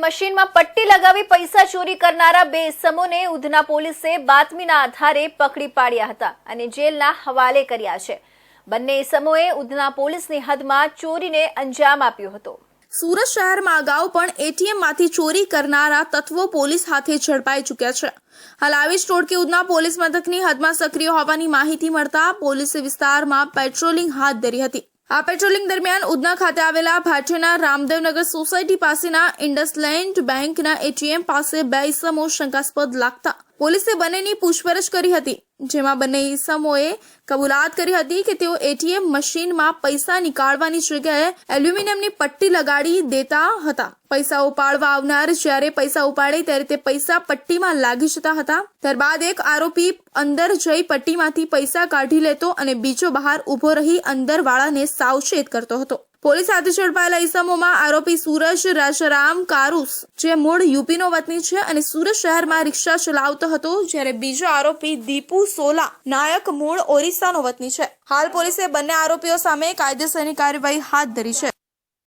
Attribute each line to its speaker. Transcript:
Speaker 1: મશીનમાં પટ્ટી લગાવી પૈસા ચોરી કરનારા બે ઇસમોને ઉધના પોલીસે બાતમીના આધારે પકડી પાડ્યા હતા અને જેલના હવાલે કર્યા છે। બંને ઇસમોએ ઉધના પોલીસની હદમાં ચોરીને અંજામ આપ્યો હતો।
Speaker 2: સુરત શહેરમાં અગાઉ પણ એટીએમમાંથી ચોરી કરનારા તત્વો પોલીસ હાથે ઝડપાઈ ચૂક્યા છે। હાલ આવી જ ટોળકી ઉધના પોલીસ મથકની હદમાં સક્રિય હોવાની માહિતી મળતા પોલીસે વિસ્તારમાં પેટ્રોલિંગ હાથ ધરી હતી। આ પેટ્રોલિંગ દરમિયાન ઉધના ખાતે આવેલા ભાટિયાના રામદેવનગર સોસાયટી પાસેના ઇન્ડસલેન્ડ બેંકના એટીએમ પાસે બે ઇસમો શંકાસ્પદ લાગતા પોલીસે બંનેની પૂછપરછ કરી હતી, જેમાં બંને ઇસમોએ કબૂલાત કરી હતી કે તેઓ એટીએમ મશીનમાં પૈસા નીકાળવાની જગ્યાએ એલ્યુમિનિયમની પટ્ટી લગાડી દેતા હતા। પૈસા ઉપાડવા આવનાર જ્યારે પૈસા ઉપાડે ત્યારે તે પૈસા પટ્ટીમાં લાગી જતા હતા। ત્યારબાદ એક આરોપી અંદર જઈ પટ્ટીમાંથી પૈસા કાઢી લેતો અને બીજો બહાર ઉભો રહી અંદર વાળાને સાવચેત કરતો હતો। પોલીસ સાથે ઝડપાયેલા ઇસમોમાં આરોપી સૂરજ રાજારામ કારુસ, જે મૂળ યુપીનો વતની છે અને સુરત શહેરમાં રિક્ષા ચલાવતો હતો, જ્યારે બીજો આરોપી દીપુ સોલા નાયક મૂળ ઓરિસ્સાનો વતની છે। હાલ પોલીસે બંને આરોપીઓ સામે કાયદેસરની કાર્યવાહી હાથ ધરી છે।